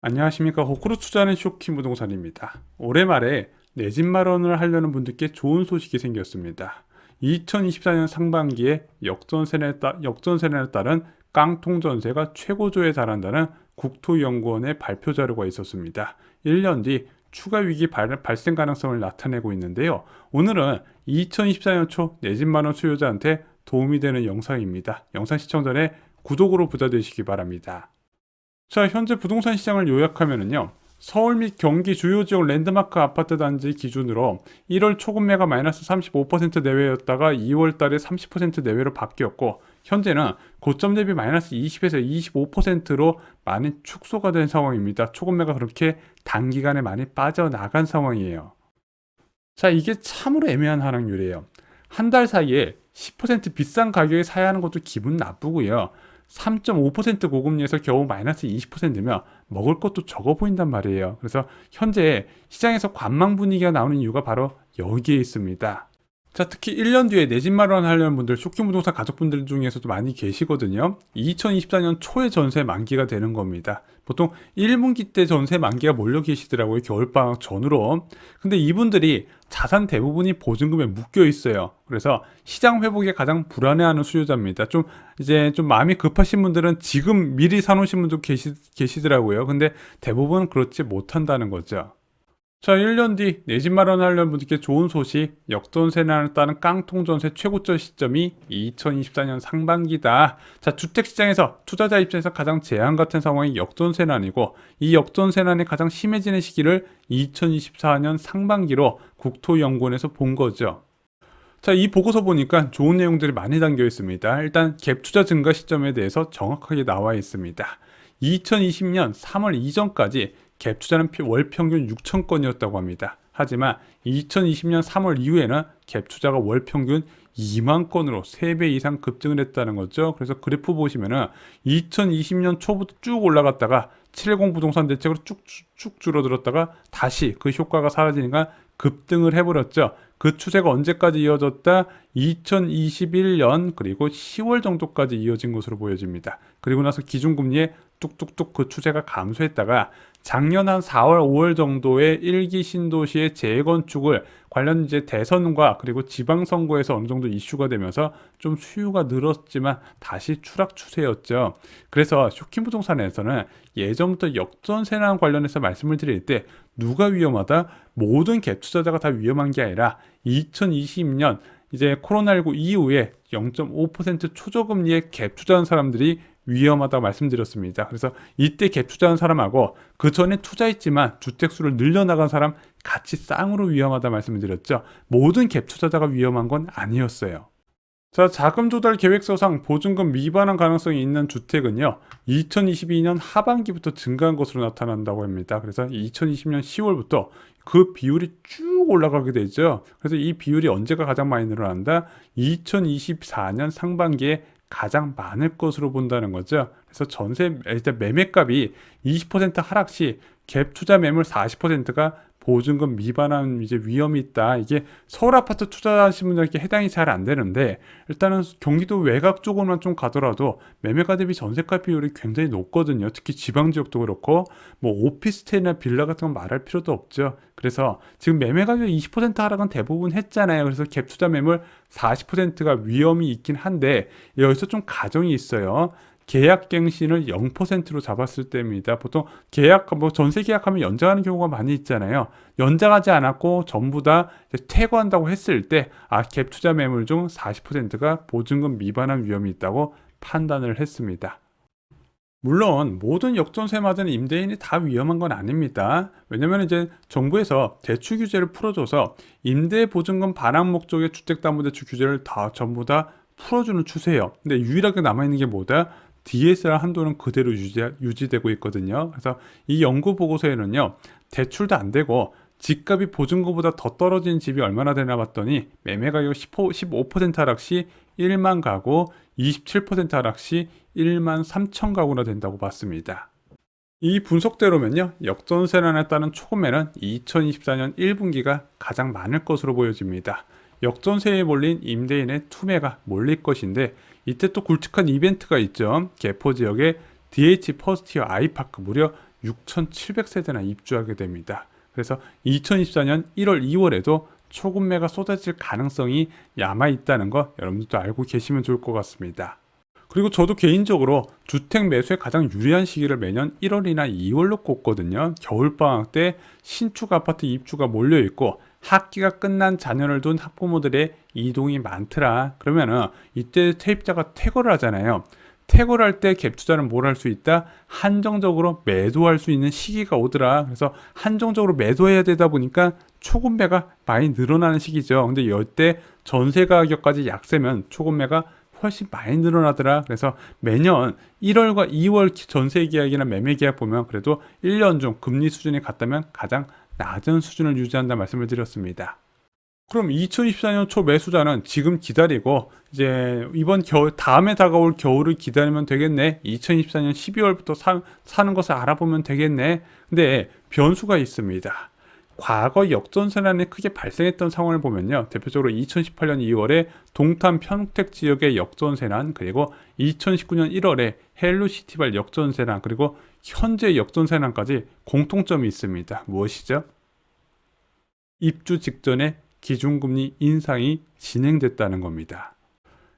안녕하십니까. 호크로 투자하는 쇼킹 부동산입니다. 올해 말에 내 집 마련을 하려는 분들께 좋은 소식이 생겼습니다. 2024년 상반기에 역전세에 따른 깡통 전세가 최고조에 달한다는 국토연구원의 발표 자료가 있었습니다. 1년 뒤 추가 위기 발생 가능성을 나타내고 있는데요. 오늘은 2024년 초 내 집 마련 수요자한테 도움이 되는 영상입니다. 영상 시청 전에 구독으로 부자 되시기 바랍니다. 자, 현재 부동산 시장을 요약하면은요. 서울 및 경기 주요 지역 랜드마크 아파트 단지 기준으로 1월 초급매가 마이너스 35% 내외였다가 2월 달에 30% 내외로 바뀌었고, 현재는 고점 대비 마이너스 20에서 25%로 많이 축소가 된 상황입니다. 초급매가 그렇게 단기간에 많이 빠져나간 상황이에요. 자, 이게 참으로 애매한 하락률이에요. 한 달 사이에 10% 비싼 가격에 사야 하는 것도 기분 나쁘고요. 3.5% 고금리에서 겨우 마이너스 20%면 먹을 것도 적어 보인단 말이에요. 그래서 현재 시장에서 관망 분위기가 나오는 이유가 바로 여기에 있습니다. 자, 특히 1년 뒤에 내 집 마련 하려는 분들, 쇼킹 부동산 가족분들 중에서도 많이 계시거든요. 2024년 초에 전세 만기가 되는 겁니다. 보통 1분기 때 전세 만기가 몰려 계시더라고요. 겨울방학 전으로. 근데 이분들이 자산 대부분이 보증금에 묶여 있어요. 그래서 시장 회복에 가장 불안해하는 수요자입니다. 좀 마음이 급하신 분들은 지금 미리 사놓으신 분도 계시더라고요. 근데 대부분 그렇지 못한다는 거죠. 자, 1년 뒤 내 집 마련하려는 분들께 좋은 소식, 역전세난을 따른 깡통전세 최고점 시점이 2024년 상반기다. 자, 주택시장에서 투자자 입장에서 가장 재앙 같은 상황이 역전세난이고, 이 역전세난이 가장 심해지는 시기를 2024년 상반기로 국토연구원에서 본 거죠. 자, 이 보고서 보니까 좋은 내용들이 많이 담겨 있습니다. 일단 갭 투자 증가 시점에 대해서 정확하게 나와 있습니다. 2020년 3월 이전까지 갭 투자는 월 평균 6천 건이었다고 합니다. 하지만 2020년 3월 이후에는 갭 투자가 월 평균 2만 건으로 3배 이상 급증을 했다는 거죠. 그래서 그래프 보시면은 2020년 초부터 쭉 올라갔다가 710 부동산 대책으로 쭉쭉 줄어들었다가 다시 그 효과가 사라지니까 급등을 해버렸죠. 그 추세가 언제까지 이어졌다? 2021년 그리고 10월 정도까지 이어진 것으로 보여집니다. 그리고 나서 기준금리에 뚝뚝뚝 그 추세가 감소했다가 작년 한 4월, 5월 정도에 1기 신도시의 재건축을 관련 대선과 그리고 지방선거에서 어느 정도 이슈가 되면서 좀 수요가 늘었지만 다시 추락 추세였죠. 그래서 쇼킹 부동산에서는 예전부터 역전세난 관련해서 말씀을 드릴 때 누가 위험하다? 모든 갭 투자자가 다 위험한 게 아니라 2020년 코로나19 이후에 0.5% 초저금리에 갭 투자한 사람들이 위험하다고 말씀드렸습니다. 그래서 이때 갭 투자한 사람하고 그 전에 투자했지만 주택수를 늘려나간 사람 같이 쌍으로 위험하다 말씀을 드렸죠. 모든 갭 투자자가 위험한 건 아니었어요. 자, 자금 조달 계획서상 보증금 미반환 가능성이 있는 주택은요, 2022년 하반기부터 증가한 것으로 나타난다고 합니다. 그래서 2020년 10월부터 그 비율이 쭉 올라가게 되죠. 그래서 이 비율이 언제가 가장 많이 늘어난다? 2024년 상반기에 가장 많을 것으로 본다는 거죠. 그래서 일단 매매값이 20% 하락 시 갭 투자 매물 40%가 보증금 미반환 위험이 있다. 이게 서울 아파트 투자하시는 분들에게 해당이 잘 안 되는데, 일단은 경기도 외곽 쪽으로만 좀 가더라도 매매가 대비 전세가 비율이 굉장히 높거든요. 특히 지방 지역도 그렇고 오피스텔이나 빌라 같은 건 말할 필요도 없죠. 그래서 지금 매매 가격 20% 하락은 대부분 했잖아요. 그래서 갭 투자 매물 40%가 위험이 있긴 한데 여기서 좀 가정이 있어요. 계약갱신을 0%로 잡았을 때입니다. 보통 전세 계약하면 연장하는 경우가 많이 있잖아요. 연장하지 않았고 전부 다 퇴거한다고 했을 때, 갭 투자 매물 중 40%가 보증금 미반환 위험이 있다고 판단을 했습니다. 물론 모든 역전세마다는 임대인이 다 위험한 건 아닙니다. 왜냐면 정부에서 대출 규제를 풀어줘서 임대보증금 반환 목적의 주택담보대출 규제를 전부 다 풀어주는 추세예요. 근데 유일하게 남아있는 게 뭐다? DSR 한도는 그대로 유지되고 있거든요. 그래서 이 연구 보고서에는요, 대출도 안 되고 집값이 보증금보다 더 떨어진 집이 얼마나 되나 봤더니 매매 가격 15% 하락 시 1만 가구, 27% 하락 시 1만 3천 가구나 된다고 봤습니다. 이 분석대로면요, 역전세난에 따른 초매는 2024년 1분기가 가장 많을 것으로 보여집니다. 역전세에 몰린 임대인의 투매가 몰릴 것인데 이때 또 굵직한 이벤트가 있죠. 개포 지역에 DH 퍼스트이어 아이파크 무려 6,700세대나 입주하게 됩니다. 그래서 2024년 1월, 2월에도 초급매가 쏟아질 가능성이 남아 있다는 거 여러분들도 알고 계시면 좋을 것 같습니다. 그리고 저도 개인적으로 주택 매수에 가장 유리한 시기를 매년 1월이나 2월로 꼽거든요. 겨울방학 때 신축 아파트 입주가 몰려있고 학기가 끝난 자녀를 둔 학부모들의 이동이 많더라. 그러면은 이때 세입자가 퇴거를 하잖아요. 퇴거를 할 때 갭 투자는 뭘 할 수 있다? 한정적으로 매도할 수 있는 시기가 오더라. 그래서 한정적으로 매도해야 되다 보니까 초급매가 많이 늘어나는 시기죠. 근데 이때 전세 가격까지 약세면 초급매가 훨씬 많이 늘어나더라. 그래서 매년 1월과 2월 전세 계약이나 매매 계약 보면 그래도 1년 중 금리 수준이 같다면 가장 낮은 수준을 유지한다 말씀을 드렸습니다. 그럼 2024년 초 매수자는 지금 기다리고 이제 이번 겨울 다음에 다가올 겨울을 기다리면 되겠네. 2024년 12월부터 사는 것을 알아보면 되겠네. 근데 변수가 있습니다. 과거 역전세난이 크게 발생했던 상황을 보면요. 대표적으로 2018년 2월에 동탄 평택 지역의 역전세난, 그리고 2019년 1월에 헬로시티발 역전세난, 그리고 현재 역전세난까지 공통점이 있습니다. 무엇이죠? 입주 직전에 기준금리 인상이 진행됐다는 겁니다.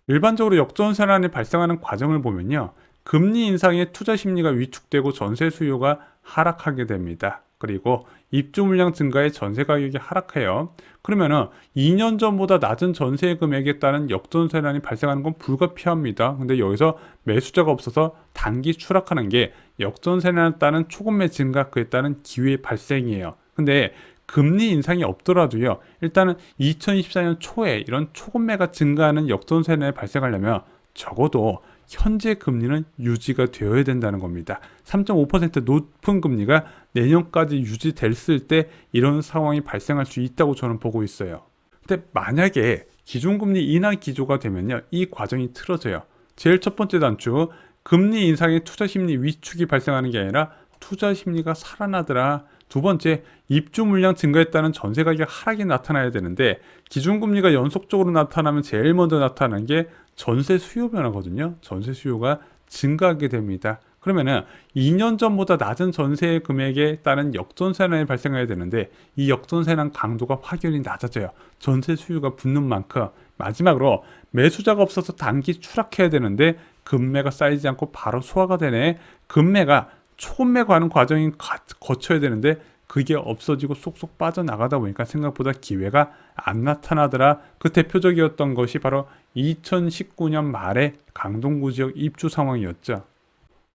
일반적으로 역전세난이 발생하는 과정을 보면요. 금리 인상에 투자 심리가 위축되고 전세 수요가 하락하게 됩니다. 그리고 입주 물량 증가에 전세 가격이 하락해요. 그러면은 2년 전보다 낮은 전세 금액에 따른 역전세난이 발생하는 건 불가피합니다. 근데 여기서 매수자가 없어서 단기 추락하는 게 역전세난에 따른 초급매 증가, 그에 따른 기회 발생이에요. 근데 금리 인상이 없더라도요. 일단은 2024년 초에 이런 초급매가 증가하는 역전세난이 발생하려면 적어도 현재 금리는 유지가 되어야 된다는 겁니다. 3.5% 높은 금리가 내년까지 유지됐을 때 이런 상황이 발생할 수 있다고 저는 보고 있어요. 근데 만약에 기준금리 인하 기조가 되면요. 이 과정이 틀어져요. 제일 첫 번째 단추, 금리 인상에 투자 심리 위축이 발생하는 게 아니라 투자 심리가 살아나더라. 두 번째, 입주 물량 증가에 따른 전세 가격 하락이 나타나야 되는데 기준금리가 연속적으로 나타나면 제일 먼저 나타나는 게 전세 수요 변화거든요. 전세 수요가 증가하게 됩니다. 그러면은 2년 전보다 낮은 전세 금액에 따른 역전세난이 발생해야 되는데 이 역전세난 강도가 확연히 낮아져요. 전세 수요가 붙는 만큼. 마지막으로 매수자가 없어서 단기 추락해야 되는데 금매가 쌓이지 않고 바로 소화가 되네. 금매가 초급매 가는 과정이 거쳐야 되는데 그게 없어지고 쏙쏙 빠져나가다 보니까 생각보다 기회가 안 나타나더라. 그 대표적이었던 것이 바로 2019년 말에 강동구 지역 입주 상황이었죠.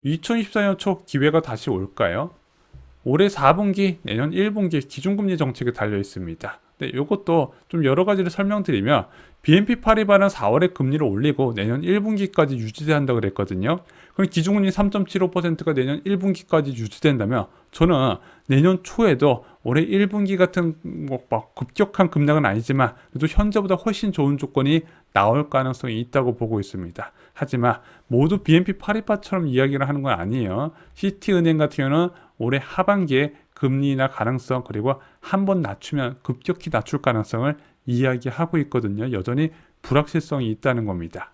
2024년 초 기회가 다시 올까요? 올해 4분기, 내년 1분기 기준금리 정책에 달려 있습니다. 네, 이것도 좀 여러 가지를 설명드리면 BNP 파리바는 4월에 금리를 올리고 내년 1분기까지 유지한다 그랬거든요. 그럼 기준금리 3.75%가 내년 1분기까지 유지된다면 저는 내년 초에도 올해 1분기 같은 막 급격한 급락은 아니지만 그래도 현재보다 훨씬 좋은 조건이 나올 가능성이 있다고 보고 있습니다. 하지만 모두 BNP 파리바처럼 이야기를 하는 건 아니에요. 시티은행 같은 경우는 올해 하반기에 금리 인하 가능성, 그리고 한번 낮추면 급격히 낮출 가능성을 이야기하고 있거든요. 여전히 불확실성이 있다는 겁니다.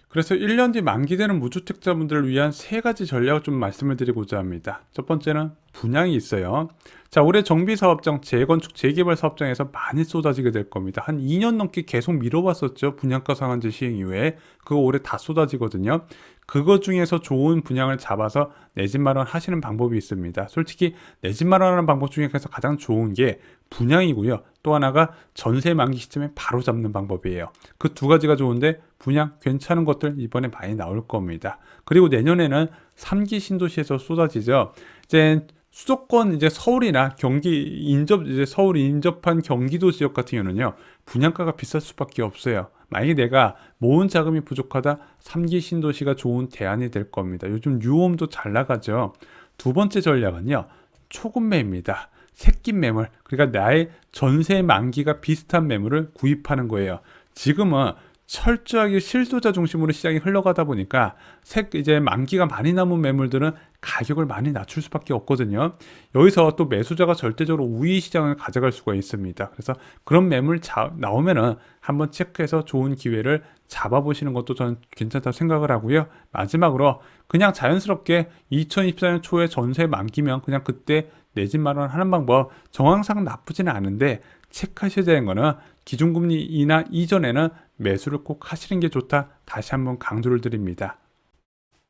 그래서 1년 뒤 만기되는 무주택자분들을 위한 세 가지 전략을 좀 말씀을 드리고자 합니다. 첫 번째는 분양이 있어요. 자, 올해 정비사업장, 재건축, 재개발 사업장에서 많이 쏟아지게 될 겁니다. 한 2년 넘게 계속 미뤄봤었죠. 분양가 상한제 시행 이후에. 그거 올해 다 쏟아지거든요. 그거 중에서 좋은 분양을 잡아서 내 집 마련 하시는 방법이 있습니다. 솔직히 내 집 마련하는 방법 중에서 가장 좋은 게 분양이고요. 또 하나가 전세 만기 시점에 바로 잡는 방법이에요. 그 두 가지가 좋은데 분양 괜찮은 것들 이번에 많이 나올 겁니다. 그리고 내년에는 3기 신도시에서 쏟아지죠. 이제 수도권 이제 서울이나 서울 인접한 경기도 지역 같은 경우는요. 분양가가 비쌀 수밖에 없어요. 만약에 내가 모은 자금이 부족하다 3기 신도시가 좋은 대안이 될 겁니다. 요즘 유홈도 잘 나가죠. 두 번째 전략은요. 초급매입니다. 새끼 매물, 그러니까 나의 전세 만기가 비슷한 매물을 구입하는 거예요. 지금은 철저하게 실소자 중심으로 시장이 흘러가다 보니까 이제 만기가 많이 남은 매물들은 가격을 많이 낮출 수밖에 없거든요. 여기서 또 매수자가 절대적으로 우위 시장을 가져갈 수가 있습니다. 그래서 그런 매물 나오면은 한번 체크해서 좋은 기회를 잡아보시는 것도 저는 괜찮다고 생각을 하고요. 마지막으로 그냥 자연스럽게 2024년 초에 전세 만기면 그냥 그때 내 집 마련 하는 방법 정황상 나쁘지는 않은데 체크하셔야 되는 거는 기준금리 인하 이전에는 매수를 꼭 하시는 게 좋다. 다시 한번 강조를 드립니다.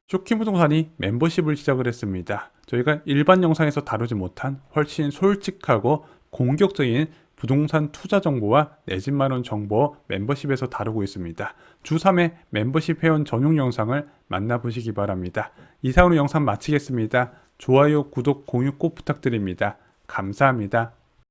쇼킹 부동산이 멤버십을 시작을 했습니다. 저희가 일반 영상에서 다루지 못한 훨씬 솔직하고 공격적인 부동산 투자 정보와 내 집 마련 정보 멤버십에서 다루고 있습니다. 주 3회 멤버십 회원 전용 영상을 만나보시기 바랍니다. 이상으로 영상 마치겠습니다. 좋아요, 구독, 공유 꼭 부탁드립니다. 감사합니다.